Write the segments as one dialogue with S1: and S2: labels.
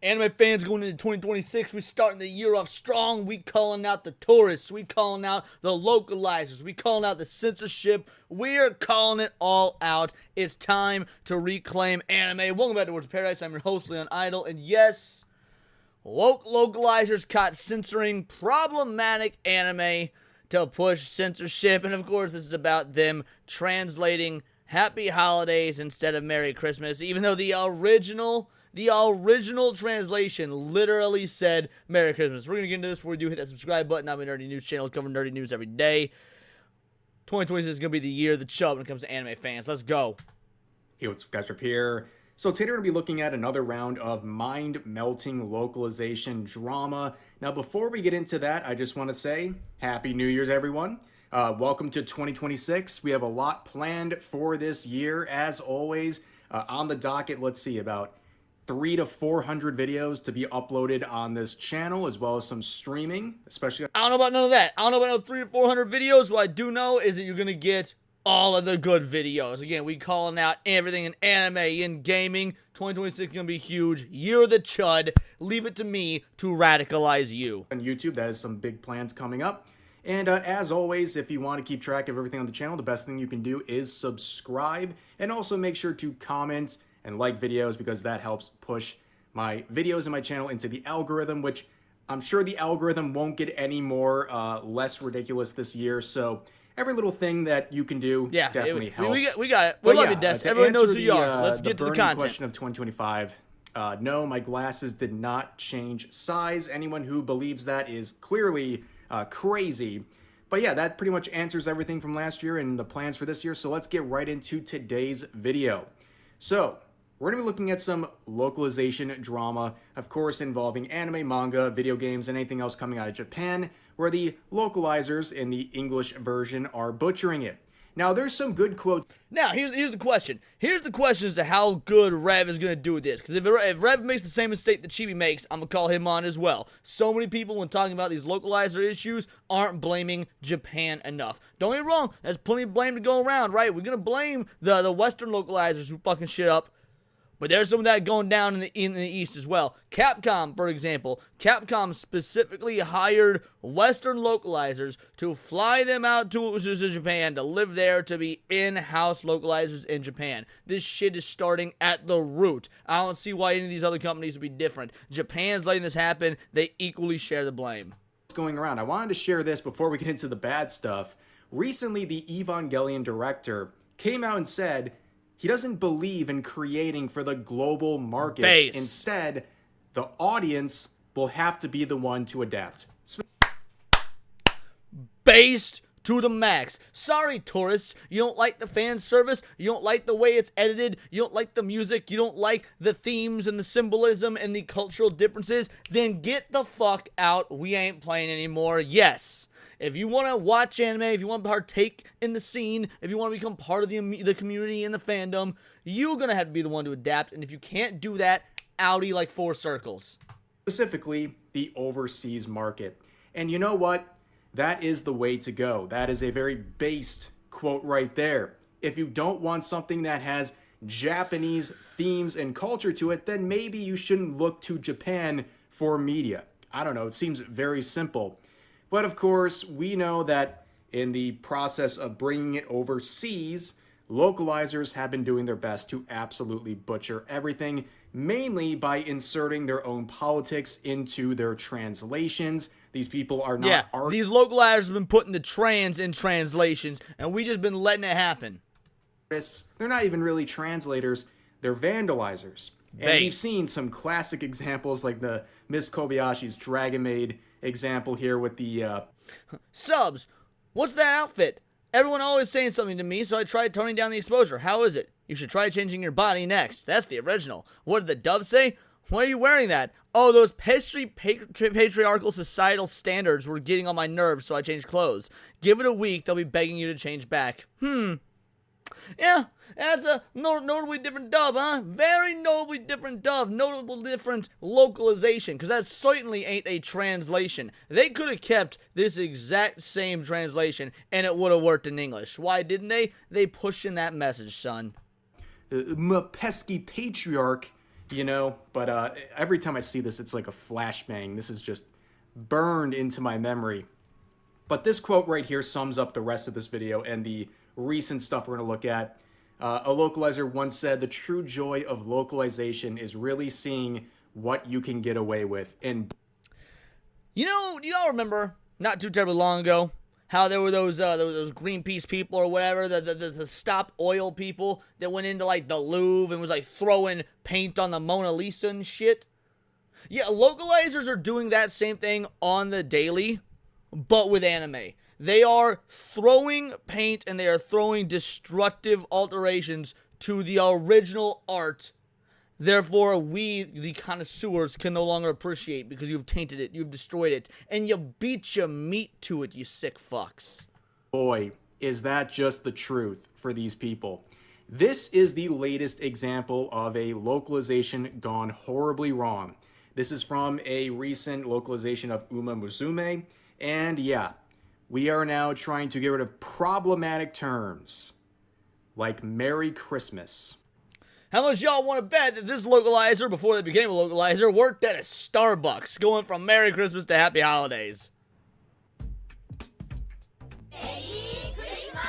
S1: Anime fans going into 2026, we starting the year off strong. We calling out the tourists. We calling out the localizers. We calling out the censorship. We're calling it all out. It's time to reclaim anime. Welcome back to Words of Paradise. I'm your host, Leon Idol. And yes, localizers caught censoring problematic anime to push censorship. And of course, this is about them translating Happy Holidays instead of Merry Christmas, even though the original translation literally said Merry Christmas. We're going to get into this before we do. Hit that subscribe button. I'm a Nerdy News channel covering nerdy news every day. 2026 is going to be the year of the chub when it comes to anime fans. Let's go.
S2: Hey, what's up, guys? Up here. So today we're going to be looking at another round of mind-melting localization drama. Now, before we get into that, I just want to say Happy New Year's, everyone. Welcome to 2026. We have a lot planned for this year, as always. On the docket, let's see, about 300 to 400 videos to be uploaded on this channel, as well as some streaming, especially.
S1: I don't know about none of that. I don't know about 300 to 400 videos. What I do know is that you're going to get all of the good videos. Again, we calling out everything in anime, in gaming. 2026 is going to be huge. Year of the Chud. Leave it to me to radicalize you.
S2: On YouTube, that has some big plans coming up. And as always, if you want to keep track of everything on the channel, the best thing you can do is subscribe. And also make sure to comment and like videos, because that helps push my videos and my channel into the algorithm, which I'm sure the algorithm won't get any more less ridiculous this year. So every little thing that you can do definitely helps.
S1: We got it. We love you, Des. Everyone knows who you are. Let's get to the content.
S2: Question of 2025. No, my glasses did not change size. Anyone who believes that is clearly crazy. But yeah, that pretty much answers everything from last year and the plans for this year. So let's get right into today's video. So we're going to be looking at some localization drama, of course, involving anime, manga, video games, and anything else coming out of Japan, where the localizers in the English version are butchering it. Now, there's some good quotes.
S1: Now, here's the question. Here's the question as to how good Rev is going to do with this. Because if Rev makes the same mistake that Chibi makes, I'm going to call him on as well. So many people, when talking about these localizer issues, aren't blaming Japan enough. Don't get me wrong. There's plenty of blame to go around, right? We're going to blame the Western localizers who fucking shit up. But there's some of that going down in the East as well. Capcom, for example. Capcom specifically hired Western localizers to fly them out to Japan to live there, to be in-house localizers in Japan. This shit is starting at the root. I don't see why any of these other companies would be different. Japan's letting this happen. They equally share the blame.
S2: Going around. I wanted to share this before we get into the bad stuff. Recently, the Evangelion director came out and said he doesn't believe in creating for the global market. Instead, the audience will have to be the one to adapt.
S1: Based to the max. Sorry, tourists, you don't like the fan service, you don't like the way it's edited, you don't like the music, you don't like the themes and the symbolism and the cultural differences, then get the fuck out. We ain't playing anymore. Yes. If you want to watch anime, if you want to partake in the scene, if you want to become part of the community and the fandom, you're going to have to be the one to adapt. And if you can't do that, outie like 4 circles.
S2: Specifically, the overseas market. And you know what? That is the way to go. That is a very based quote right there. If you don't want something that has Japanese themes and culture to it, then maybe you shouldn't look to Japan for media. I don't know. It seems very simple. But of course, we know that in the process of bringing it overseas, localizers have been doing their best to absolutely butcher everything, mainly by inserting their own politics into their translations. These people are not
S1: these localizers have been putting the trans in translations, and we just been letting it happen.
S2: They're not even really translators, they're vandalizers. And we've seen some classic examples like the Miss Kobayashi's Dragon Maid example here with the
S1: subs. What's that outfit? Everyone always saying something to me, so I tried toning down the exposure. How is it? You should try changing your body next. That's the original. What did the dub say? Why are you wearing that? Oh, those patriarchal societal standards were getting on my nerves, so I changed clothes. Give it a week, they'll be begging you to change back. Yeah, that's a notably different dub, huh? Very notably different dub. Notable different localization, because that certainly ain't a translation. They could have kept this exact same translation, and it would have worked in English. Why didn't they? They pushed in that message, son.
S2: Pesky patriarch you know? But every time I see this, it's like a flashbang. This is just burned into my memory. But this quote right here sums up the rest of this video and the recent stuff we're going to look at. A localizer once said, "The true joy of localization is really seeing what you can get away with." And
S1: You know, do y'all remember, not too terribly long ago, how there were those Greenpeace people or whatever, the Stop Oil people that went into, like, the Louvre and was, like, throwing paint on the Mona Lisa and shit? Yeah, localizers are doing that same thing on the daily, but with anime. They are throwing paint and they are throwing destructive alterations to the original art. Therefore, we, the connoisseurs, can no longer appreciate because you've tainted it, you've destroyed it, and you beat your meat to it, you sick fucks.
S2: boy, is that just the truth for these people. This is the latest example of a localization gone horribly wrong. This is from a recent localization of Uma Musume, and yeah, we are now trying to get rid of problematic terms like Merry Christmas.
S1: How much y'all want to bet that this localizer, before they became a localizer, worked at a Starbucks, going from Merry Christmas to Happy Holidays?
S3: Merry Christmas!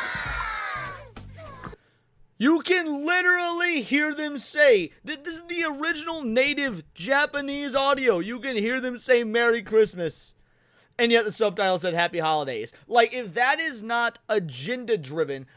S1: You can literally hear them say, this is the original native Japanese audio, you can hear them say Merry Christmas. And yet the subtitle said Happy Holidays. Like, if that is not agenda-driven,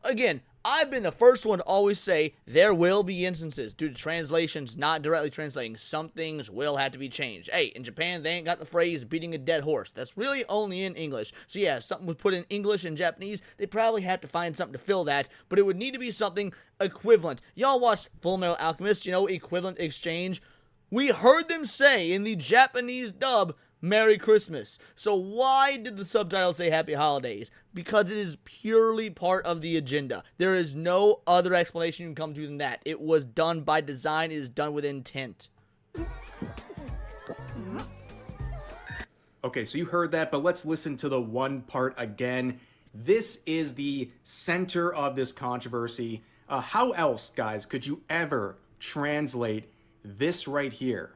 S1: again, I've been the first one to always say there will be instances due to translations not directly translating. Some things will have to be changed. Hey, in Japan, they ain't got the phrase beating a dead horse. That's really only in English. So yeah, if something was put in English and Japanese, they probably have to find something to fill that, but it would need to be something equivalent. Y'all watched Full Metal Alchemist, you know, equivalent exchange? We heard them say in the Japanese dub, Merry Christmas. So why did the subtitle say Happy Holidays? Because it is purely part of the agenda. There is no other explanation you can come to than that. It was done by design. It is done with intent.
S2: Okay, so you heard that, but let's listen to the one part again. This is the center of this controversy. How else, guys, could you ever translate this right here?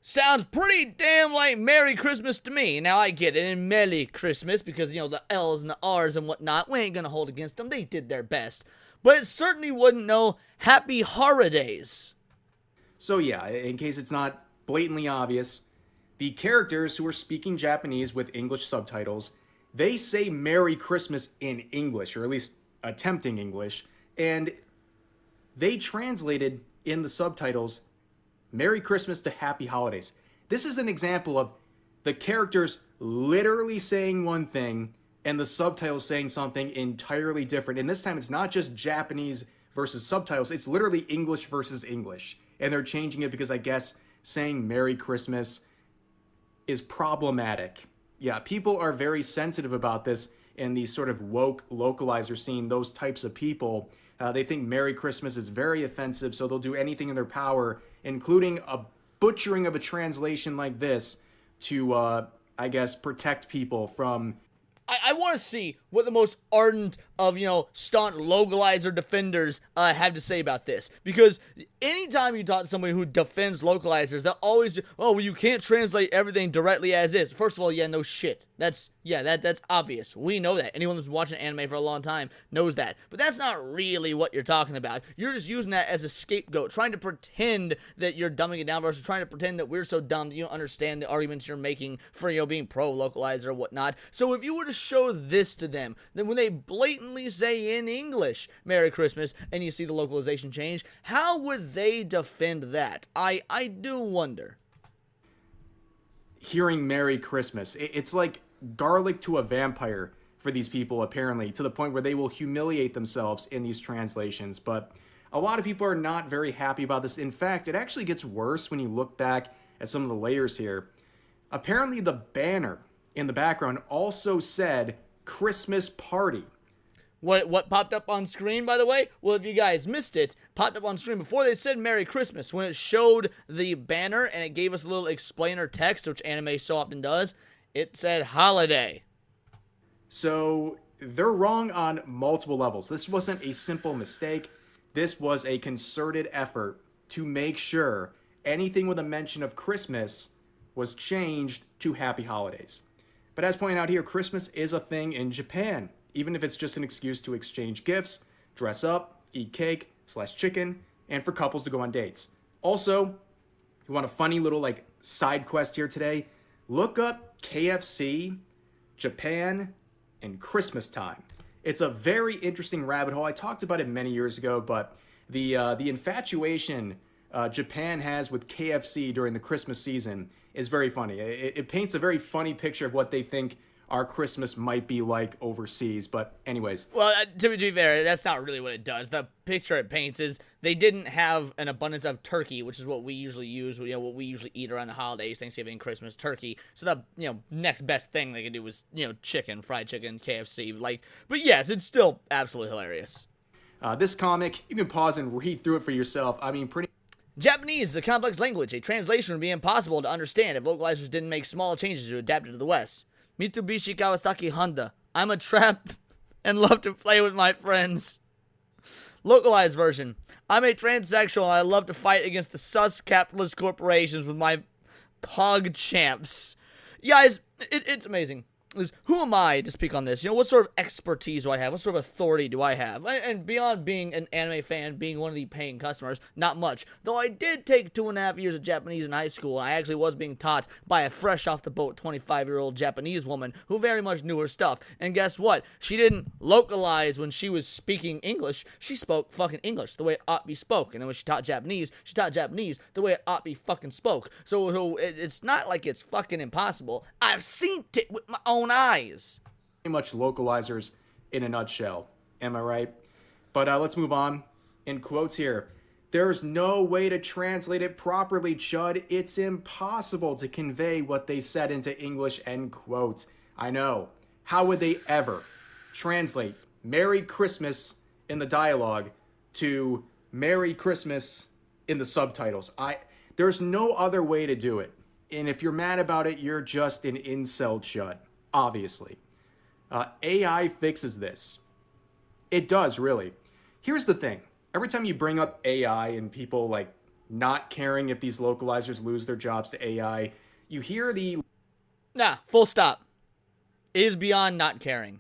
S1: Sounds pretty damn like Merry Christmas to me. Now, I get it in Merry Christmas because, you know, the L's and the R's and whatnot, we ain't gonna hold against them. They did their best. But it certainly wouldn't know Happy Holidays.
S2: So yeah, in case it's not blatantly obvious, the characters who are speaking Japanese with English subtitles, they say Merry Christmas in English, or at least attempting English, and they translated in the subtitles Merry Christmas to Happy Holidays. This is an example of the characters literally saying one thing and the subtitles saying something entirely different. And this time it's not just Japanese versus subtitles, it's literally English versus English. And they're changing it because I guess saying Merry Christmas is problematic. Yeah, people are very sensitive about this in the sort of woke localizer scene, those types of people. They think Merry Christmas is very offensive, so they'll do anything in their power, including a butchering of a translation like this to, I guess, protect people from...
S1: I want to see what the most ardent of, you know, staunch localizer defenders have to say about this. Because anytime you talk to somebody who defends localizers, they'll always, oh, well, you can't translate everything directly as is. First of all, yeah, no shit. That's obvious. We know that. Anyone that's been watching anime for a long time knows that. But that's not really what you're talking about. You're just using that as a scapegoat, trying to pretend that you're dumbing it down versus trying to pretend that we're so dumb that you don't understand the arguments you're making for, you know, being pro-localizer or whatnot. So if you were to show this to them, then when they blatantly say in English, Merry Christmas, and you see the localization change, how would they defend that? I do wonder.
S2: Hearing Merry Christmas, it's like garlic to a vampire for these people, apparently, to the point where they will humiliate themselves in these translations. But a lot of people are not very happy about this. In fact, it actually gets worse when you look back at some of the layers here. Apparently, the banner in the background also said Christmas party.
S1: What popped up on screen, by the way? Well, if you guys missed it, popped up on screen before they said Merry Christmas. When it showed the banner and it gave us a little explainer text, which anime so often does, it said holiday.
S2: So they're wrong on multiple levels. This wasn't a simple mistake. This was a concerted effort to make sure anything with a mention of Christmas was changed to Happy Holidays. But as pointed out here, Christmas is a thing in Japan, even if it's just an excuse to exchange gifts, dress up, eat cake / chicken, and for couples to go on dates. Also, you want a funny little like side quest here today? Look up KFC, Japan, and Christmas time. It's a very interesting rabbit hole. I talked about it many years ago, but the infatuation Japan has with KFC during the Christmas season is very funny. It paints a very funny picture of what they think our Christmas might be like overseas. But anyways.
S1: Well, to be fair, that's not really what it does. The picture it paints is they didn't have an abundance of turkey, which is what we usually use, what we usually eat around the holidays, Thanksgiving, Christmas, turkey. So the, next best thing they could do was, chicken, fried chicken, KFC. But yes, it's still absolutely hilarious.
S2: This comic, you can pause and read through it for yourself. I mean, pretty...
S1: Japanese is a complex language. A translation would be impossible to understand if localizers didn't make small changes to adapt it to the West. Mitsubishi Kawasaki Honda. I'm a tramp and love to play with my friends. Localized version. I'm a transsexual and I love to fight against the sus capitalist corporations with my pog champs. Guys, it's amazing. Who am I to speak on this? What sort of expertise do I have? What sort of authority do I have? And beyond being an anime fan, being one of the paying customers, not much. Though I did take 2.5 years of Japanese in high school, and I actually was being taught by a fresh off the boat 25-year-old Japanese woman who very much knew her stuff. And guess what? She didn't localize when she was speaking English. She spoke fucking English the way it ought to be spoke. And then when she taught Japanese the way it ought to be fucking spoke. So it's not like it's fucking impossible. I've seen it with my own eyes.
S2: Pretty much localizers in a nutshell. Am I right? But let's move on. In quotes here, there's no way to translate it properly, Chud. It's impossible to convey what they said into English, end quote. I know. How would they ever translate Merry Christmas in the dialogue to Merry Christmas in the subtitles? There's no other way to do it. And if you're mad about it, you're just an incel, Chud. Obviously. AI fixes this. It does, really. Here's the thing. Every time you bring up AI and people like not caring if these localizers lose their jobs to AI, you hear the...
S1: Nah, full stop. It is beyond not caring.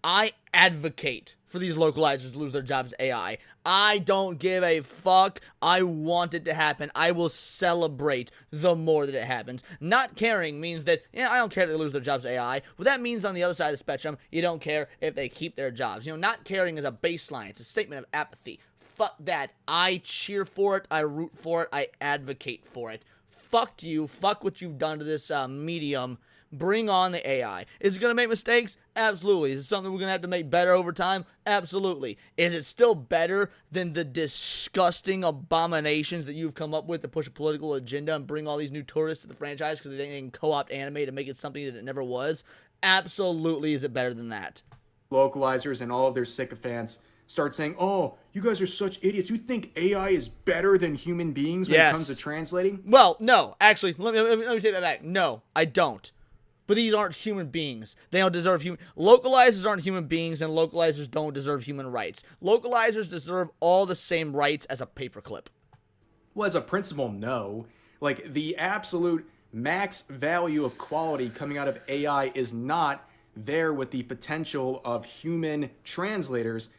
S1: I advocate for these localizers to lose their jobs to AI. I don't give a fuck. I want it to happen. I will celebrate the more that it happens. Not caring means that, I don't care if they lose their jobs to AI. What that means on the other side of the spectrum, you don't care if they keep their jobs. Not caring is a baseline. It's a statement of apathy. Fuck that. I cheer for it. I root for it. I advocate for it. Fuck you. Fuck what you've done to this medium. Bring on the AI. Is it going to make mistakes? Absolutely. Is it something we're going to have to make better over time? Absolutely. Is it still better than the disgusting abominations that you've come up with to push a political agenda and bring all these new tourists to the franchise because they can co-opt anime to make it something that it never was? Absolutely. Is it better than that?
S2: Localizers and all of their sycophants start saying, oh, you guys are such idiots. You think AI is better than human beings when it comes to translating?
S1: Well, no. Actually, let me take that back. No, I don't. But these aren't human beings. They don't deserve human... Localizers aren't human beings, and localizers don't deserve human rights. Localizers deserve all the same rights as a paperclip.
S2: Well, as a principle, no. Like, the absolute max value of quality coming out of AI is not there with the potential of human translators,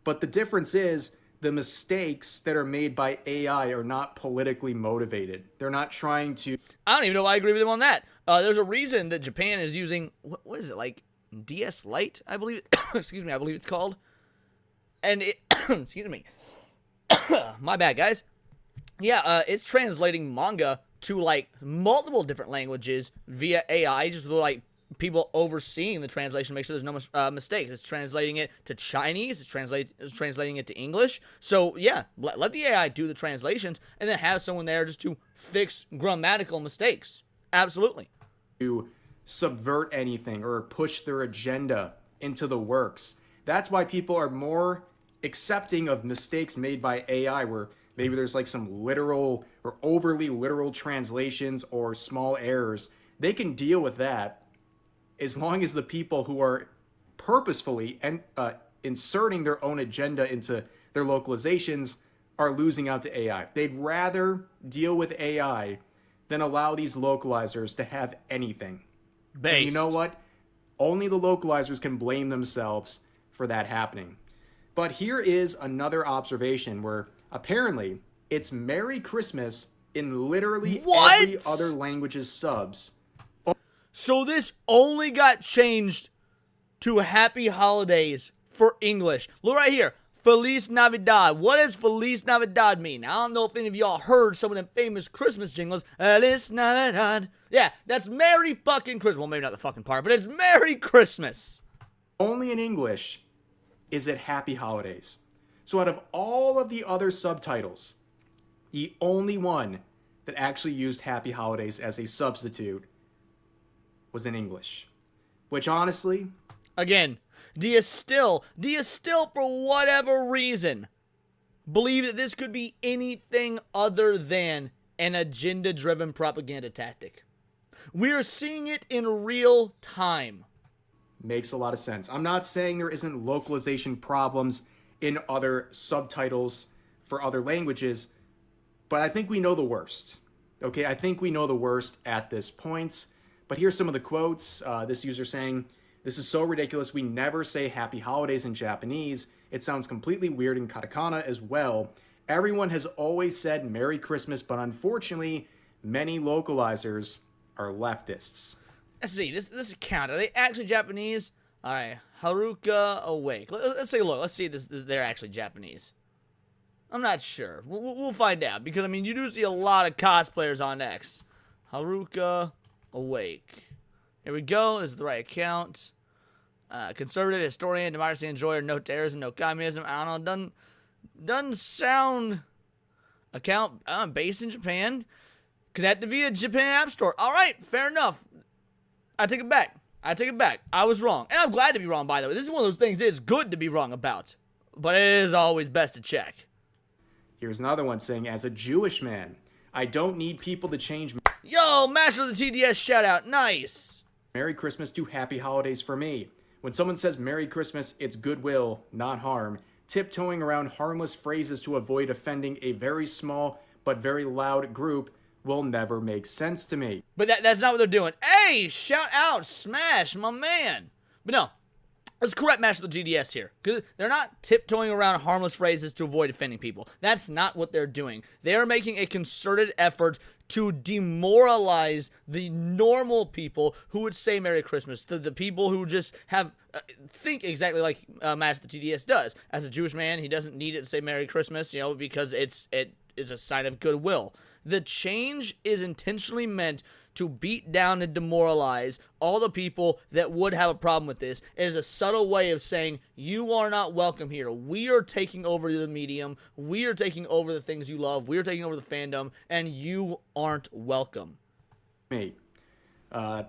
S2: but the difference is the mistakes that are made by AI are not politically motivated. They're not trying to...
S1: I don't even know why I agree with him on that. There's a reason that Japan is using, what is it, like DS Lite, I believe, excuse me, I believe it's called. And it, excuse me, my bad, guys. Yeah, it's translating manga to, like, multiple different languages via AI, just with, like, people overseeing the translation to make sure there's no mistakes. It's translating it to Chinese, it's translating it to English. So, yeah, let the AI do the translations, and then have someone there just to fix grammatical mistakes. Absolutely.
S2: To subvert anything or push their agenda into the works. That's why people are more accepting of mistakes made by AI, where maybe there's like some literal or overly literal translations or small errors. They can deal with that as long as the people who are purposefully and inserting their own agenda into their localizations are losing out to AI. They'd rather deal with AI than allow these localizers to have anything.
S1: Based.
S2: And you know what? Only the localizers can blame themselves for that happening. But here is another observation where apparently it's Merry Christmas in literally every other language's subs.
S1: So this only got changed to Happy Holidays for English. Look right here. Feliz Navidad. What does Feliz Navidad mean? I don't know if any of y'all heard some of them famous Christmas jingles. Feliz Navidad. Yeah, that's Merry fucking Christmas. Well, maybe not the fucking part, but it's Merry Christmas.
S2: Only in English is it Happy Holidays. So out of all of the other subtitles, the only one that actually used Happy Holidays as a substitute was in English. Which honestly...
S1: Again, do you still, for whatever reason, believe that this could be anything other than an agenda-driven propaganda tactic? We're seeing it in real time.
S2: Makes a lot of sense. I'm not saying there isn't localization problems in other subtitles for other languages, but I think we know the worst. Okay, I think we know the worst at this point. But here's some of the quotes. This user saying, "This is so ridiculous. We never say Happy Holidays in Japanese. It sounds completely weird in katakana as well. Everyone has always said Merry Christmas, but unfortunately, many localizers are leftists."
S1: Let's see, this account, are they actually Japanese? Alright, Haruka Awake. Let's take a look. Let's see if they're actually Japanese. I'm not sure. We'll find out, because, I mean, you do see a lot of cosplayers on X. Haruka Awake. Here we go. This is the right account. Conservative, historian, democracy enjoyer, no terrorism, no communism. I don't know. Doesn't sound... Account based in Japan. Connected via Japan App Store. Alright, fair enough. I take it back. I was wrong. And I'm glad to be wrong, by the way. This is one of those things it's good to be wrong about. But it is always best to check.
S2: Here's another one saying, "As a Jewish man, I don't need people to change
S1: Yo, Master of the TDS shout out. Nice.
S2: Merry Christmas to Happy Holidays for me. When someone says Merry Christmas, it's goodwill, not harm. Tiptoeing around harmless phrases to avoid offending a very small but very loud group will never make sense to me."
S1: But that's not what they're doing. Hey, shout out, Smash, my man. But no, let's correct Master of the GDS here. Because they're not tiptoeing around harmless phrases to avoid offending people. That's not what they're doing. They are making a concerted effort to demoralize the normal people who would say Merry Christmas. The people who just have think exactly like Master of the TDS does. As a Jewish man, he doesn't need it to say Merry Christmas, you know, because it is a sign of goodwill. The change is intentionally meant to beat down and demoralize all the people that would have a problem with this. It is a subtle way of saying, you are not welcome here. We are taking over the medium. We are taking over the things you love. We are taking over the fandom, and you aren't welcome.
S2: Me.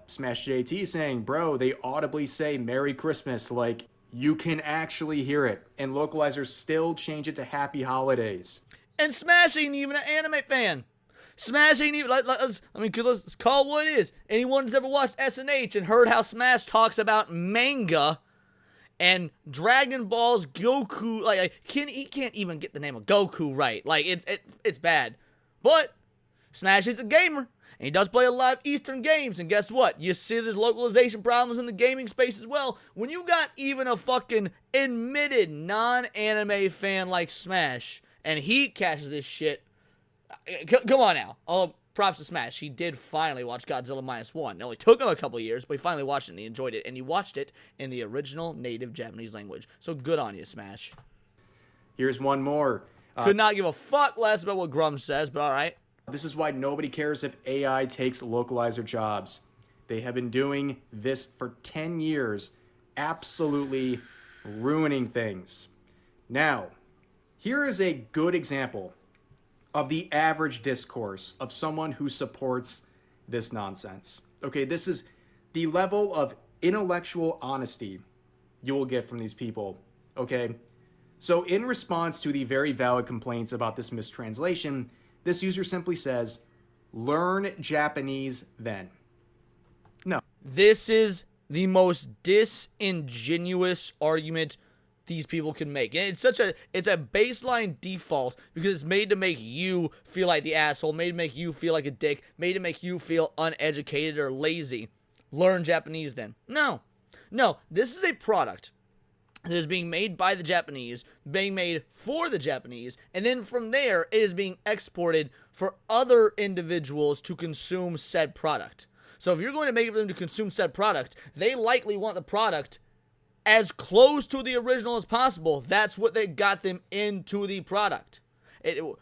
S2: Smash JT saying, "Bro, they audibly say Merry Christmas, like you can actually hear it. And localizers still change it to Happy Holidays."
S1: And Smash ain't even an anime fan. Smash ain't even, let's call what it is. Anyone who's ever watched SNH and heard how Smash talks about manga and Dragon Ball's Goku, he can't even get the name of Goku right. Like, it's bad. But Smash is a gamer, and he does play a lot of Eastern games, and guess what? You see there's localization problems in the gaming space as well. When you got even a fucking admitted non-anime fan like Smash, and he catches this shit, come on now. Oh, props to Smash. He did finally watch Godzilla -1. It only took him a couple years, but he finally watched it and he enjoyed it. And he watched it in the original native Japanese language. So good on you, Smash.
S2: Here's one more.
S1: Could not give a fuck less about what Grum says, but alright.
S2: This is why nobody cares if AI takes localizer jobs. They have been doing this for 10 years, absolutely ruining things. Now, here is a good example of the average discourse of someone who supports this nonsense. Okay, this is the level of intellectual honesty you will get from these people, okay? So in response to the very valid complaints about this mistranslation, this user simply says, "Learn Japanese then." No.
S1: This is the most disingenuous argument these people can make. And it's a baseline default because it's made to make you feel like the asshole, made to make you feel like a dick, made to make you feel uneducated or lazy. Learn Japanese then. No, this is a product that is being made by the Japanese, being made for the Japanese, and then from there it is being exported for other individuals to consume said product. So if you're going to make it for them to consume said product, they likely want the product as close to the original as possible. That's what they got them into the product.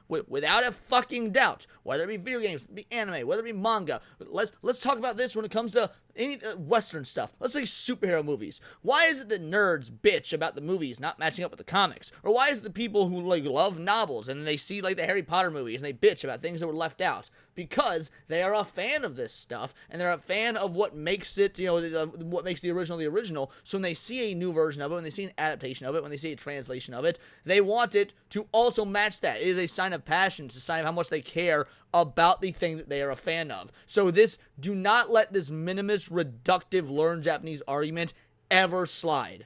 S1: Without a fucking doubt, whether it be video games, whether it be anime, whether it be manga. Let's talk about this when it comes to any Western stuff. Let's say superhero movies. Why is it that nerds bitch about the movies not matching up with the comics? Or why is it the people who like love novels and they see like the Harry Potter movies and they bitch about things that were left out? Because they are a fan of this stuff and they're a fan of what makes it, what makes the original. So when they see a new version of it, when they see an adaptation of it, when they see a translation of it, they want it to also match that. It is a sign of passion. It's a sign of how much they care about the thing that they are a fan of. So do not let this minimalist, reductive learn Japanese argument ever slide.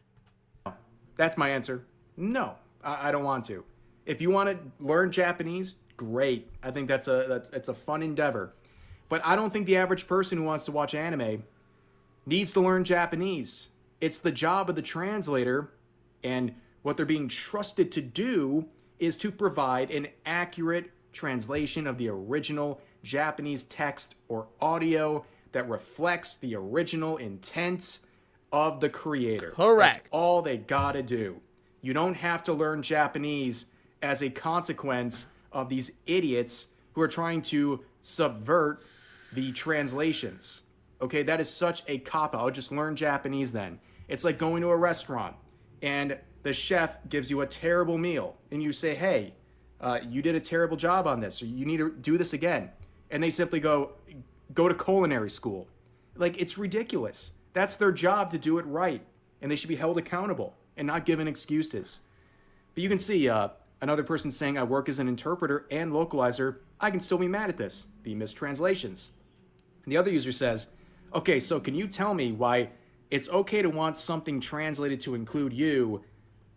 S2: That's my answer. No, I don't want to. If you want to learn Japanese, great. I think it's a fun endeavor. But I don't think the average person who wants to watch anime needs to learn Japanese. It's the job of the translator, and what they're being trusted to do is to provide an accurate translation of the original Japanese text or audio that reflects the original intent of the creator.
S1: Correct.
S2: That's all they gotta do. You don't have to learn Japanese as a consequence of these idiots who are trying to subvert the translations. Okay, that is such a cop-out. Just learn Japanese then. It's like going to a restaurant and the chef gives you a terrible meal and you say, hey, you did a terrible job on this, or you need to do this again. And they simply go to culinary school. Like, it's ridiculous. That's their job to do it right. And they should be held accountable and not given excuses. But you can see another person saying, I work as an interpreter and localizer. I can still be mad at this, the mistranslations. And the other user says, okay, so can you tell me why it's okay to want something translated to include you,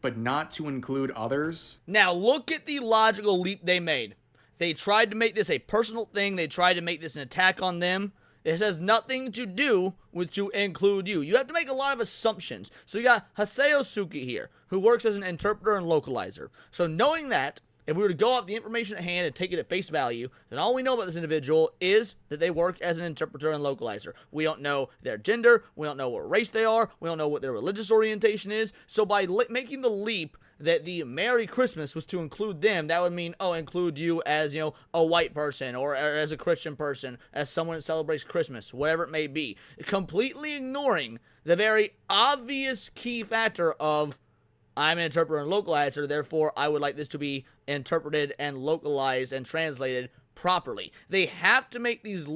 S2: but not to include others?
S1: Now, look at the logical leap they made. They tried to make this a personal thing. They tried to make this an attack on them. This has nothing to do with to include you. You have to make a lot of assumptions. So you got Haseo Suki here, who works as an interpreter and localizer. So knowing that, if we were to go off the information at hand and take it at face value, then all we know about this individual is that they work as an interpreter and localizer. We don't know their gender. We don't know what race they are. We don't know what their religious orientation is. So by making the leap that the Merry Christmas was to include them, that would mean, include you as, a white person or as a Christian person, as someone that celebrates Christmas, whatever it may be. Completely ignoring the very obvious key factor of, I'm an interpreter and localizer, therefore I would like this to be interpreted and localized and translated properly. They have to make these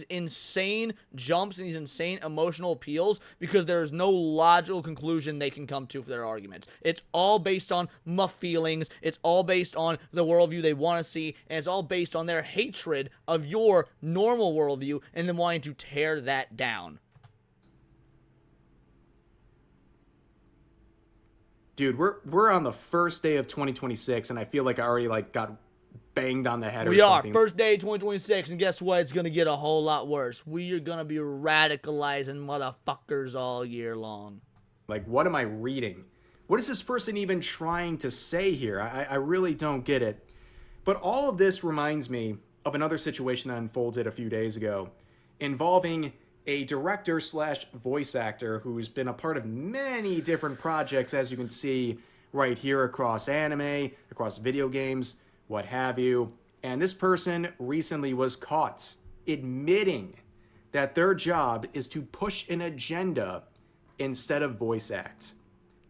S1: insane jumps and these insane emotional appeals because there is no logical conclusion they can come to for their arguments. It's all based on my feelings, it's all based on the worldview they want to see, and it's all based on their hatred of your normal worldview and them wanting to tear that down.
S2: Dude, we're on the first day of 2026, and I feel like I already got banged on the head or
S1: something.
S2: something.
S1: We are. First day 2026, and guess what? It's going to get a whole lot worse. We are going to be radicalizing motherfuckers all year long.
S2: Like, what am I reading? What is this person even trying to say here? I really don't get it. But all of this reminds me of another situation that unfolded a few days ago involving a director / voice actor who's been a part of many different projects, as you can see right here, across anime, across video games, what have you. And this person recently was caught admitting that their job is to push an agenda instead of voice act.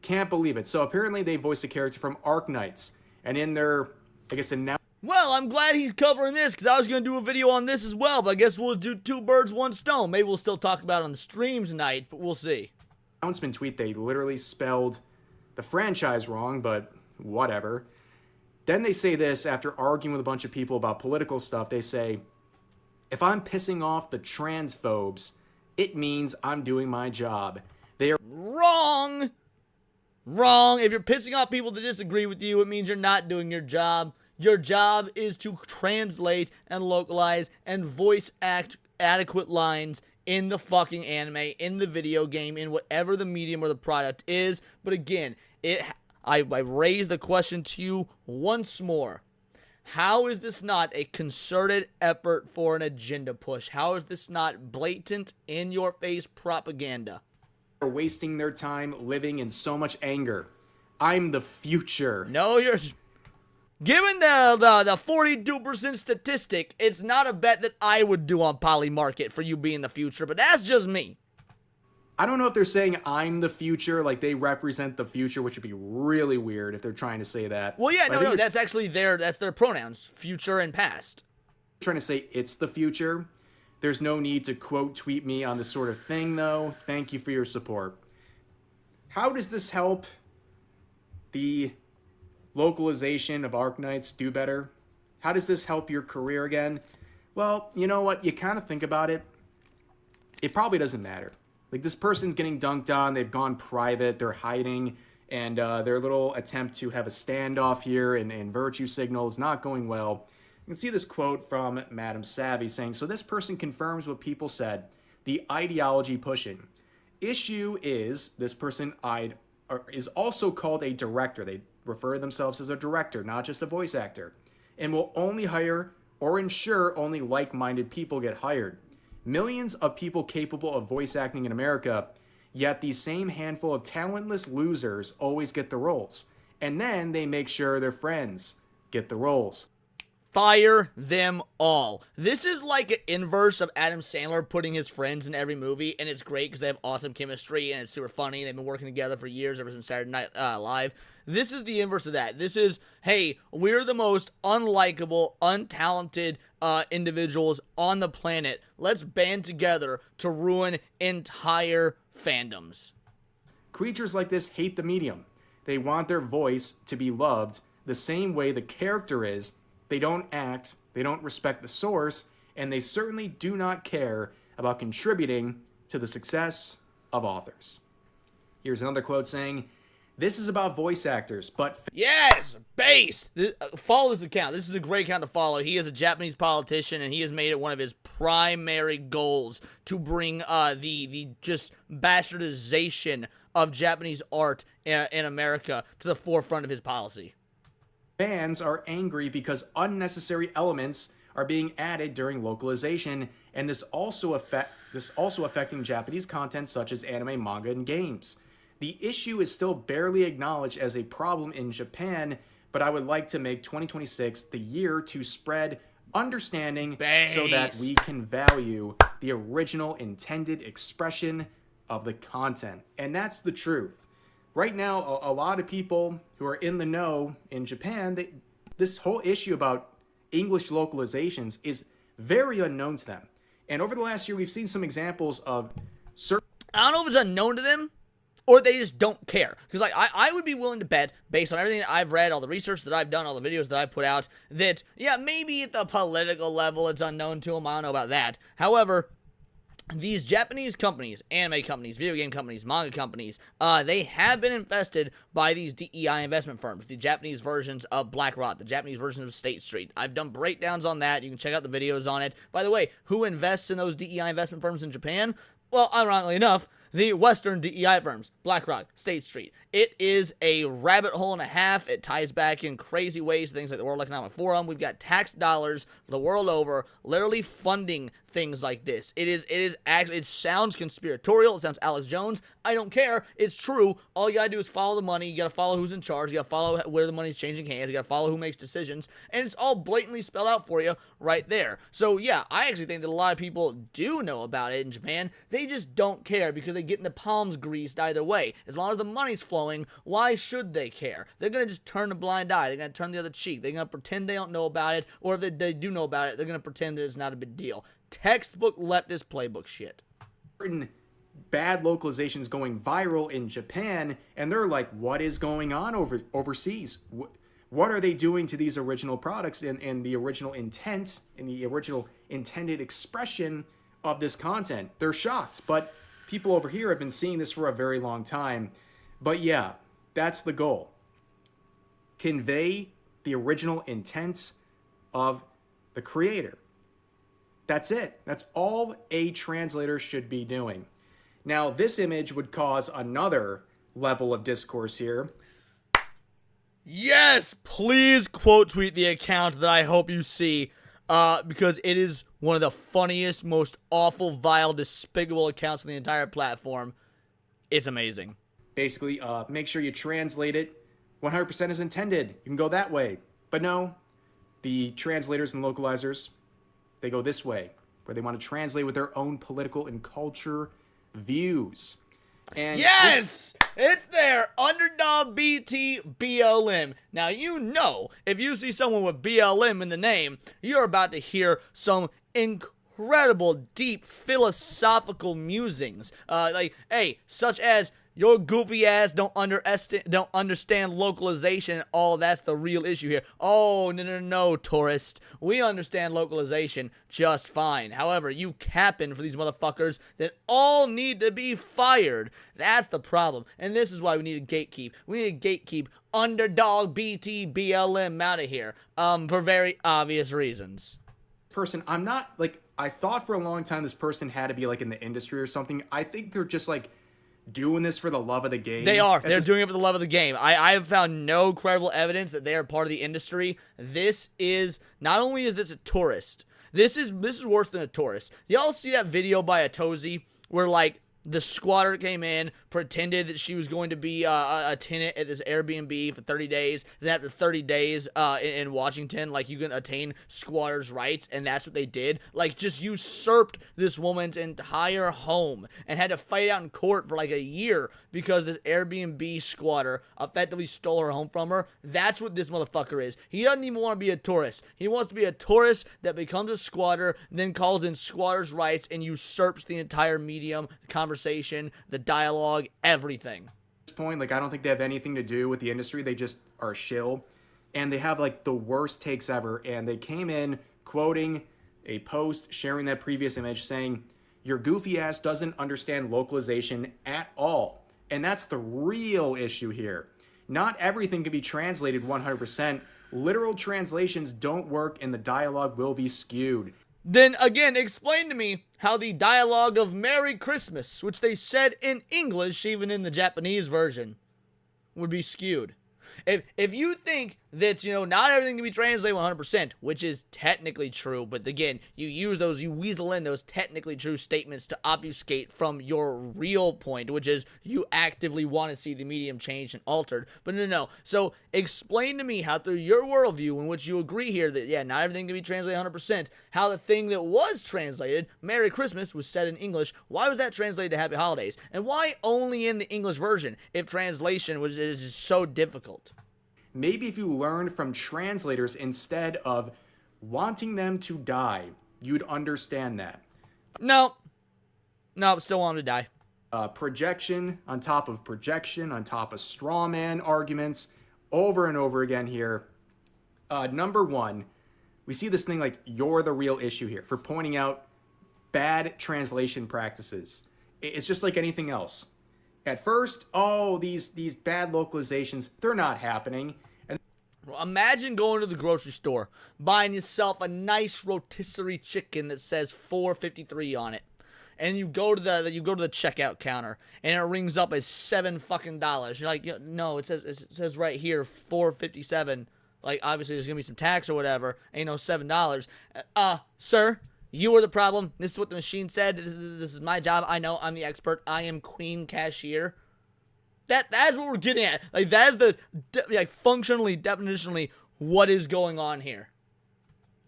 S2: Can't believe it. So apparently they voiced a character from Arknights, and in their, announcement.
S1: Well, I'm glad he's covering this, because I was going to do a video on this as well, but I guess we'll do two birds, one stone. Maybe we'll still talk about it on the stream tonight, but we'll see.
S2: Announcement tweet, they literally spelled the franchise wrong, but whatever. Then they say this after arguing with a bunch of people about political stuff. They say, if I'm pissing off the transphobes, it means I'm doing my job. They are
S1: Wrong! Wrong. If you're pissing off people that disagree with you, it means you're not doing your job. Your job is to translate and localize and voice act adequate lines in the fucking anime, in the video game, in whatever the medium or the product is. But again, I raise the question to you once more. How is this not a concerted effort for an agenda push? How is this not blatant, in-your-face propaganda?
S2: wasting their time living in so much anger. I'm the future.
S1: No, you're... Given the 42% statistic, it's not a bet that I would do on Polymarket for you being the future, but that's just me.
S2: I don't know if they're saying I'm the future, like they represent the future, which would be really weird if they're trying to say that.
S1: Well, yeah,
S2: But I think
S1: no, that's actually that's their pronouns, future and past.
S2: trying to say it's the future. There's no need to quote tweet me on this sort of thing, though. Thank you for your support. How does this help the localization of Arknights do better? How does this help your career again? Well, you know what? You kind of think about it. It probably doesn't matter. Like, this person's getting dunked on. They've gone private. They're hiding. And their little attempt to have a standoff here and virtue signal is not going well. You can see this quote from Madam Savvy saying, so this person confirms what people said, the ideology pushing. Issue is this person is also called a director. They refer to themselves as a director, not just a voice actor, and will only hire or ensure only like-minded people get hired. Millions of people capable of voice acting in America, yet these same handful of talentless losers always get the roles. And then they make sure their friends get the roles.
S1: Fire them all. This is like an inverse of Adam Sandler putting his friends in every movie, and it's great because they have awesome chemistry and it's super funny. They've been working together for years, ever since Saturday Night Live. This is the inverse of that. This is, hey, we're the most unlikable, untalented individuals on the planet. Let's band together to ruin entire fandoms.
S2: Creatures like this hate the medium. They want their voice to be loved the same way the character is. They don't act, they don't respect the source, and they certainly do not care about contributing to the success of authors. Here's another quote saying, this is about voice actors, but...
S1: Yes! Based! Follow this account. This is a great account to follow. He is a Japanese politician, and he has made it one of his primary goals to bring the just bastardization of Japanese art in America to the forefront of his policy.
S2: Fans are angry because unnecessary elements are being added during localization, and this also affecting Japanese content such as anime, manga, and games. The issue is still barely acknowledged as a problem in Japan, but I would like to make 2026 the year to spread understanding so that we can value the original intended expression of the content. And that's the truth. Right now, a lot of people who are in the know in Japan, this whole issue about English localizations is very unknown to them. And over the last year, we've seen some examples of certain...
S1: I don't know if it's unknown to them, or they just don't care. Because, like, I would be willing to bet, based on everything that I've read, all the research that I've done, all the videos that I've put out, that, yeah, maybe at the political level it's unknown to them. I don't know about that. However, these Japanese companies, anime companies, video game companies, manga companies, they have been infested by these DEI investment firms, the Japanese versions of BlackRock, the Japanese version of State Street. I've done breakdowns on that. You can check out the videos on it. By the way, who invests in those DEI investment firms in Japan? Well, ironically enough, the Western DEI firms, BlackRock, State Street. It is a rabbit hole and a half. It ties back in crazy ways to things like the World Economic Forum. We've got tax dollars the world over literally funding things like this. It sounds conspiratorial. It sounds Alex Jones. I don't care. It's true. All you gotta do is follow the money. You gotta follow who's in charge. You gotta follow where the money's changing hands. You gotta follow who makes decisions. And it's all blatantly spelled out for you right there. So yeah, I actually think that a lot of people do know about it in Japan. They just don't care because they get in the palms greased either way. As long as the money's flowing, why should they care? They're gonna just turn a blind eye. They're gonna turn the other cheek. They're gonna pretend they don't know about it, or if they do know about it, they're gonna pretend that it's not a big deal. Textbook leftist playbook shit.
S2: certain bad localizations going viral in Japan, and they're like, what is going on overseas? What are they doing to these original products and the original intent and the original intended expression of this content. They're shocked, but people over here have been seeing this for a very long time. But yeah, that's the goal. Convey the original intent of the creator. That's it. That's all a translator should be doing. Now, this image would cause another level of discourse here.
S1: Yes, please quote tweet the account that I hope you see, because it is one of the funniest, most awful, vile, despicable accounts on the entire platform. It's amazing.
S2: Basically, make sure you translate it 100% as intended. You can go that way. But no, the translators and localizers, they go this way, where they want to translate with their own political and culture views. And
S1: yes! It's there! Underdog BT BLM. Now, you know, if you see someone with BLM in the name, you're about to hear some incredible, deep, philosophical musings. Such as, your goofy ass don't understand localization and all that's the real issue here. Oh, no, tourist. We understand localization just fine. However, you capping for these motherfuckers that all need to be fired. That's the problem. And this is why we need to gatekeep. We need to gatekeep underdog BT BLM out of here. For very obvious reasons.
S2: person, I'm not, like, I thought for a long time this person had to be, like, in the industry or something. I think they're just, like, doing this for the love of the game.
S1: They are. They're doing it for the love of the game. I have found no credible evidence that they are part of the industry. This is, not only is this a tourist, this is worse than a tourist. Y'all see that video by Atozi where, like, the squatter came in, pretended that she was going to be a tenant at this Airbnb for 30 days. Then after 30 days in Washington, like, you can attain squatters' rights, and that's what they did. Like, just usurped this woman's entire home and had to fight out in court for like a year because this Airbnb squatter effectively stole her home from her. That's what this motherfucker is. He doesn't even want to be a tourist. He wants to be a tourist that becomes a squatter, then calls in squatters' rights and usurps the entire medium, conversation, the dialogue, everything.
S2: At this point, like, I don't think they have anything to do with the industry. They just are a shill, and they have, like, the worst takes ever. And they came in quoting a post sharing that previous image saying, "Your goofy ass doesn't understand localization at all." And that's the real issue here. Not everything can be translated 100%. Literal translations don't work, and the dialogue will be skewed.
S1: Then again, explain to me how the dialogue of Merry Christmas, which they said in English, even in the Japanese version, would be skewed. If you think that, not everything can be translated 100%, which is technically true, but again, you weasel in those technically true statements to obfuscate from your real point, which is you actively want to see the medium changed and altered. But no. So explain to me how, through your worldview, in which you agree here that, yeah, not everything can be translated 100%, how the thing that was translated, Merry Christmas, was said in English. Why was that translated to Happy Holidays? And why only in the English version if translation is so difficult?
S2: Maybe if you learned from translators instead of wanting them to die, you'd understand that.
S1: No, still want them to die.
S2: Projection on top of straw man arguments over and over again here. Number one, we see this thing like, you're the real issue here for pointing out bad translation practices. It's just like anything else. At first, these bad localizations, they're not happening. And
S1: imagine going to the grocery store, buying yourself a nice rotisserie chicken that says $4.53 on it, and you go to the checkout counter, and it rings up as $7 You're like, no, it says right here $4.57. Like, obviously there's gonna be some tax or whatever. Ain't no $7. Sir, you are the problem. This is what the machine said. This is my job. I know. I'm the expert. I am queen cashier. That's what we're getting at. Like, that is functionally, definitionally, what is going on here.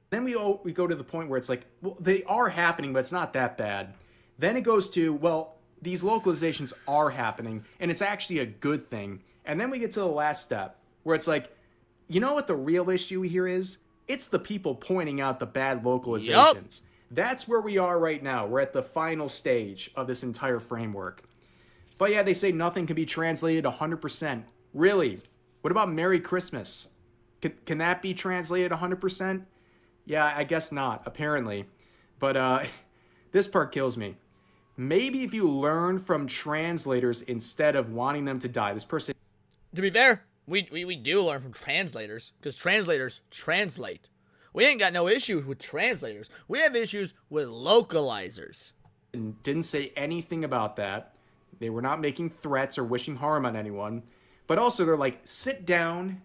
S2: Then we go to the point where it's like, well, they are happening, but it's not that bad. Then it goes to, well, these localizations are happening, and it's actually a good thing. And then we get to the last step, where it's like, you know what the real issue here is? It's the people pointing out the bad localizations. Yep. That's where we are right now. We're at the final stage of this entire framework. But yeah, they say nothing can be translated 100%. Really? What about Merry Christmas? Can that be translated 100%? Yeah, I guess not, apparently. But This part kills me. Maybe if you learn from translators instead of wanting them to die. This person...
S1: To be fair, we do learn from translators, because translators translate. We ain't got no issues with translators. We have issues with localizers.
S2: didn't say anything about that. They were not making threats or wishing harm on anyone. But also, they're like, sit down.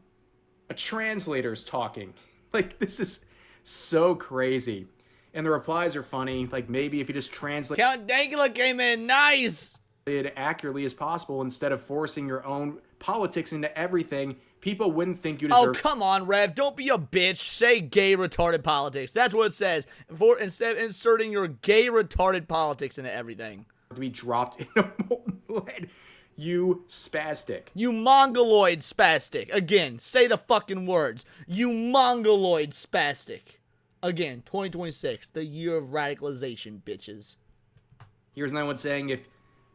S2: A translator's talking. Like, this is so crazy. And the replies are funny. Like, maybe if you just translate
S1: Count Dankula came in. Nice.
S2: it accurately as possible instead of forcing your own politics into everything, people wouldn't think you
S1: Oh,
S2: deserve...
S1: come on, Rev. Don't be a bitch. Say gay retarded politics. That's what it says. Instead of inserting your gay retarded politics into everything.
S2: to be dropped in a molten lead. You spastic.
S1: You mongoloid spastic. Again, say the fucking words. You mongoloid spastic. Again, 2026, the year of radicalization, bitches.
S2: Here's another one saying, if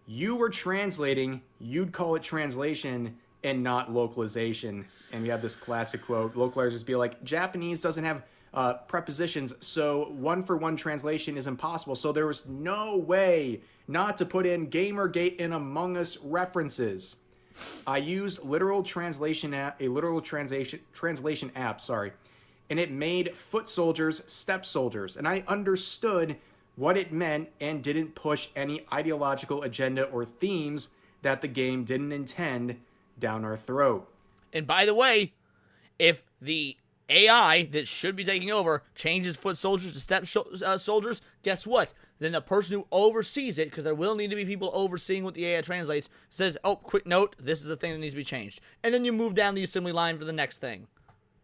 S2: you were translating, you'd call it translation and not localization. And we have this classic quote, localizers be like, Japanese doesn't have prepositions, so one-for-one translation is impossible. So there was no way not to put in Gamergate and Among Us references. I used a literal translation app, and it made foot soldiers step soldiers, and I understood what it meant and didn't push any ideological agenda or themes that the game didn't intend down our throat.
S1: And by the way, if the AI that should be taking over changes foot soldiers to step soldiers, guess what? Then the person who oversees it, because there will need to be people overseeing what the AI translates, says, oh, quick note, this is the thing that needs to be changed. And then you move down the assembly line for the next thing.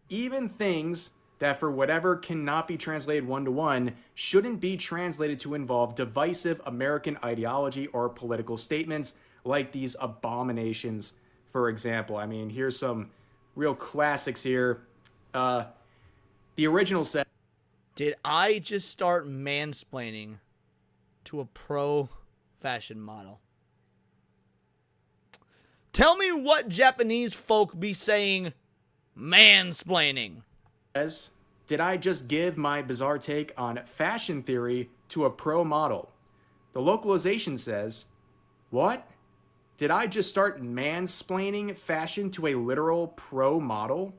S2: Even things that for whatever cannot be translated one-to-one shouldn't be translated to involve divisive American ideology or political statements like these abominations, for example. I mean, here's some real classics here. The original said,
S1: did I just start mansplaining to a pro fashion model? Tell me what Japanese folk be saying mansplaining.
S2: did I just give my bizarre take on fashion theory to a pro model? The localization says, what? Did I just start mansplaining fashion to a literal pro model?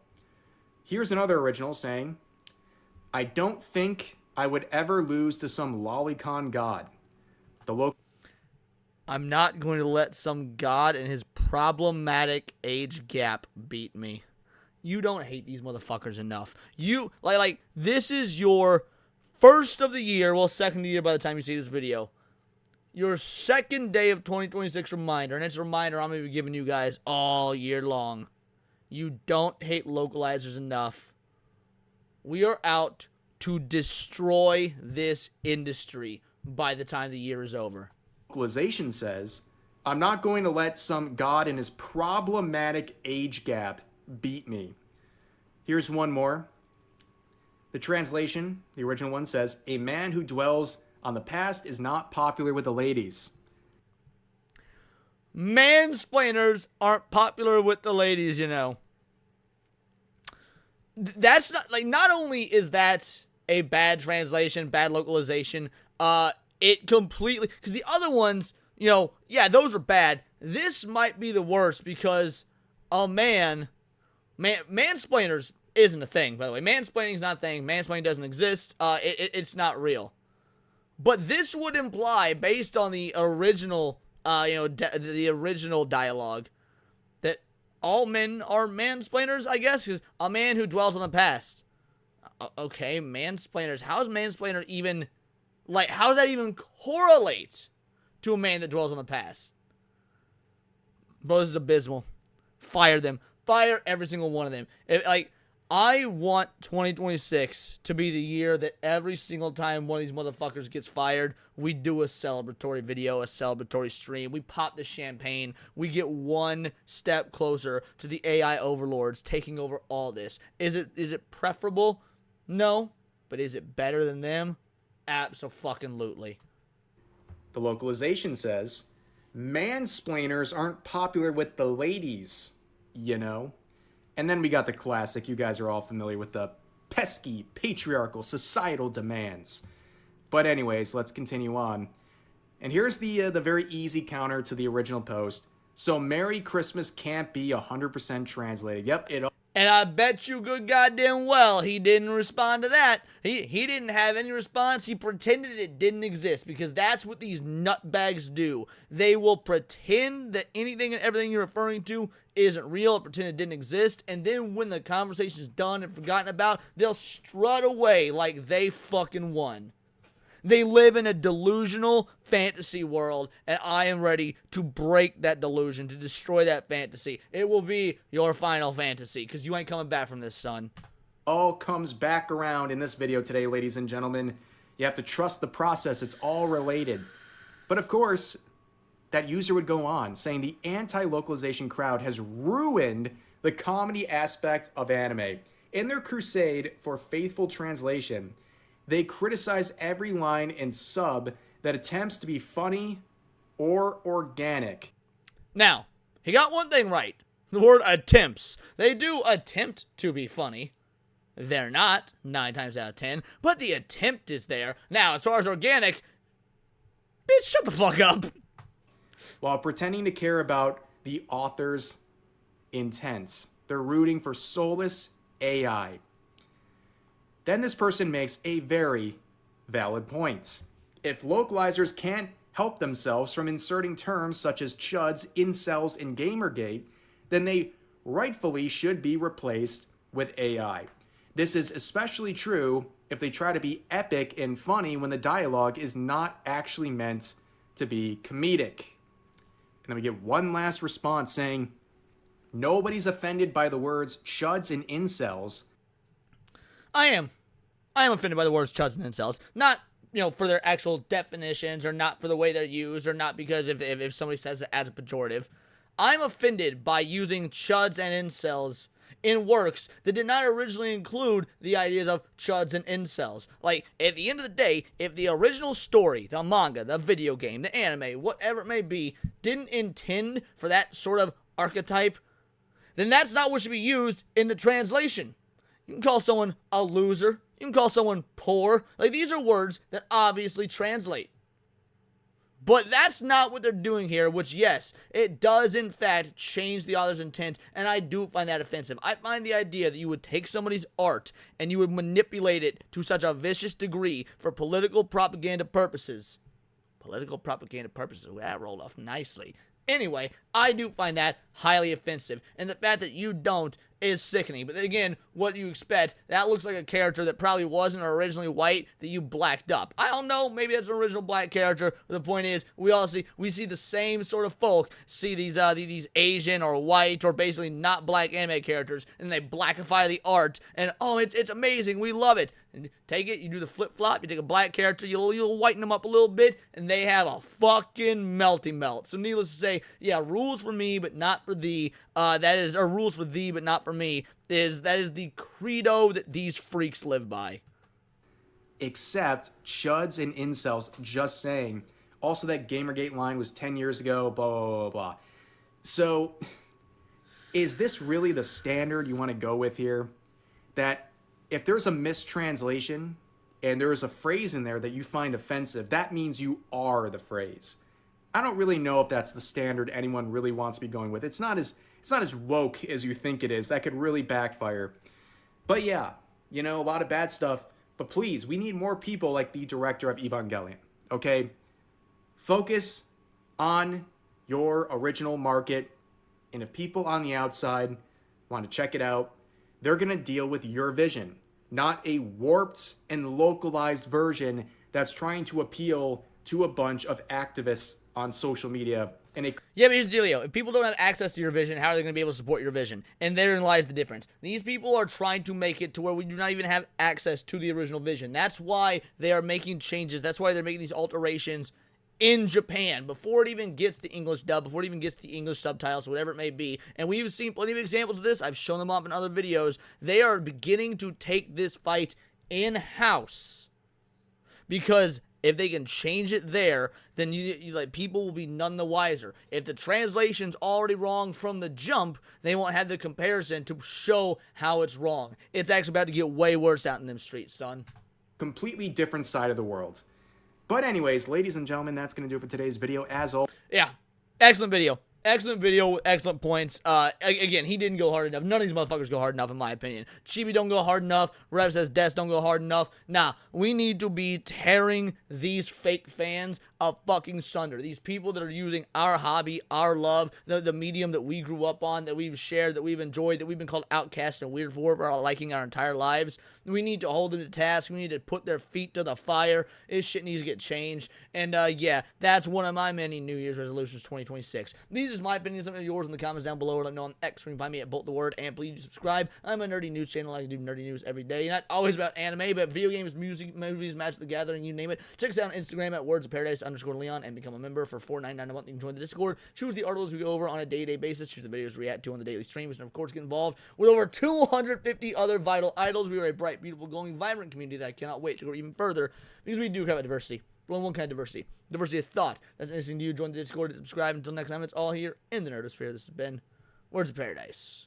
S2: Here's another original saying, I don't think I would ever lose to some lolicon god.
S1: I'm not going to let some god and his problematic age gap beat me. You don't hate these motherfuckers enough. You, like, this is your first of the year, well, second of the year by the time you see this video. Your second day of 2026 reminder, and it's a reminder I'm going to be giving you guys all year long. You don't hate localizers enough. We are out to destroy this industry by the time the year is over.
S2: Localization says, I'm not going to let some god and his problematic age gap beat me. Here's one more. The translation, the original one says, a man who dwells on the past is not popular with the ladies.
S1: Mansplainers aren't popular with the ladies, you know. That's not, like, not only is that a bad translation, bad localization, it completely, because the other ones, you know, yeah, those are bad. This might be the worst because a mansplainers isn't a thing, by the way. Mansplaining is not a thing. Mansplaining doesn't exist. It's not real. But this would imply, based on the original, the original dialogue, that all men are mansplainers, I guess, because a man who dwells on the past. Okay, mansplainers. How is mansplainer even, like, how does that even correlate to a man that dwells on the past? Bro, this is abysmal. Fire them. Fire every single one of them. I want 2026 to be the year that every single time one of these motherfuckers gets fired, we do a celebratory video, a celebratory stream. We pop the champagne. We get one step closer to the AI overlords taking over all this. Is it preferable? No. But is it better than them? Abso-fucking-lutely.
S2: The localization says, mansplainers aren't popular with the ladies, you know. And then we got the classic, you guys are all familiar with the pesky, patriarchal, societal demands. But anyways, let's continue on. And here's the very easy counter to the original post. So Merry Christmas can't be 100% translated. Yep,
S1: And I bet you good goddamn well he didn't respond to that. He didn't have any response. He pretended it didn't exist, because that's what these nutbags do. They will pretend that anything and everything you're referring to isn't real, pretend it didn't exist, and then when the conversation's done and forgotten about, they'll strut away like they fucking won. They live in a delusional fantasy world, and I am ready to break that delusion, to destroy that fantasy. It will be your final fantasy, because you ain't coming back from this, son.
S2: all comes back around in this video today, ladies and gentlemen. You have to trust the process. It's all related. But of course, that user would go on saying the anti-localization crowd has ruined the comedy aspect of anime. In their crusade for faithful translation, they criticize every line and sub that attempts to be funny or organic.
S1: Now, he got one thing right. The word attempts. They do attempt to be funny. They're not, 9 times out of 10, but the attempt is there. Now, as far as organic, bitch, shut the fuck up.
S2: While pretending to care about the author's intents, they're rooting for soulless AI. Then this person makes a very valid point. If localizers can't help themselves from inserting terms such as chuds, incels, and gamergate, then they rightfully should be replaced with AI. This is especially true if they try to be epic and funny when the dialogue is not actually meant to be comedic. And then we get one last response saying, nobody's offended by the words chuds and incels.
S1: I am offended by the words chuds and incels. Not, for their actual definitions, or not for the way they're used, or not because if somebody says it as a pejorative. I'm offended by using chuds and incels in works that did not originally include the ideas of chuds and incels. Like, at the end of the day, if the original story, the manga, the video game, the anime, whatever it may be, didn't intend for that sort of archetype, then that's not what should be used in the translation. You can call someone a loser. You can call someone poor. Like, these are words that obviously translate. But that's not what they're doing here, which, yes, it does, in fact, change the author's intent, and I do find that offensive. I find the idea that you would take somebody's art and you would manipulate it to such a vicious degree for political propaganda purposes. Political propaganda purposes. Ooh, that rolled off nicely. Anyway, I do find that highly offensive, and the fact that you don't is sickening. But again, what do you expect? That looks like a character that probably wasn't originally white that you blacked up. I don't know, maybe that's an original black character. But the point is, we see the same sort of folk see these Asian or white or basically not black anime characters, and they blackify the art, and oh, it's amazing, we love it. And take it, you do the flip-flop, you take a black character, you'll whiten them up a little bit, and they have a fucking melty melt. So needless to say, yeah, rules for me, but not for thee. Rules for thee, but not for me. That is the credo that these freaks live by.
S2: Except chuds and incels, just saying. Also, that Gamergate line was 10 years ago, blah, blah, blah, blah. So, is this really the standard you want to go with here? That if there's a mistranslation and there's a phrase in there that you find offensive, that means you are the phrase. I don't really know if that's the standard anyone really wants to be going with. It's not as woke as you think it is. That could really backfire. But yeah, a lot of bad stuff. But please, we need more people like the director of Evangelion, okay? Focus on your original market. And if people on the outside want to check it out, they're going to deal with your vision, not a warped and localized version that's trying to appeal to a bunch of activists on social media.
S1: Yeah, but here's the dealio. If people don't have access to your vision, how are they going to be able to support your vision? And therein lies the difference. These people are trying to make it to where we do not even have access to the original vision. That's why they are making changes. That's why they're making these alterations in Japan before it even gets the English dub, before it even gets the English subtitles, whatever it may be. And we've seen plenty of examples of this. I've shown them off in other videos. They are beginning to take this fight in-house, because if they can change it there, then people will be none the wiser. If the translation's already wrong from the jump, they won't have the comparison to show how it's wrong. It's actually about to get way worse out in them streets, son.
S2: Completely different side of the world. But anyways, ladies and gentlemen, that's going to do it for today's video. As always,
S1: Yeah, excellent video. Excellent video, excellent points. Again, he didn't go hard enough. None of these motherfuckers go hard enough, in my opinion. Chibi don't go hard enough. Rev says Des don't go hard enough. Nah, we need to be tearing these fake fans of fucking sunder. These people that are using our hobby, our love, the medium that we grew up on, that we've shared, that we've enjoyed, that we've been called outcasts and weird for our liking our entire lives. We need to hold them to task. We need to put their feet to the fire. This shit needs to get changed. And yeah, that's one of my many New Year's resolutions 2026. These are my opinions. Some of yours in the comments down below. Let me know on X. You can find me at Bolt the Word. And please subscribe. I'm a nerdy news channel. I do nerdy news every day. Not always about anime, but video games, music, movies, Magic the Gathering, you name it. Check us out on Instagram at wordsofparadise_Leon and become a member for $4.99 a month. You can join the Discord. Choose the articles we go over on a day-to-day basis. Choose the videos we react to on the daily streams. And of course, get involved with over 250 other vital idols. We are a bright, beautiful, glowing, vibrant community that I cannot wait to go even further because we do have a diversity. But one kind of diversity. Diversity of thought. That's interesting to you. Join the Discord and subscribe. Until next time, it's all here in the Nerdosphere. This has been Words of Paradise.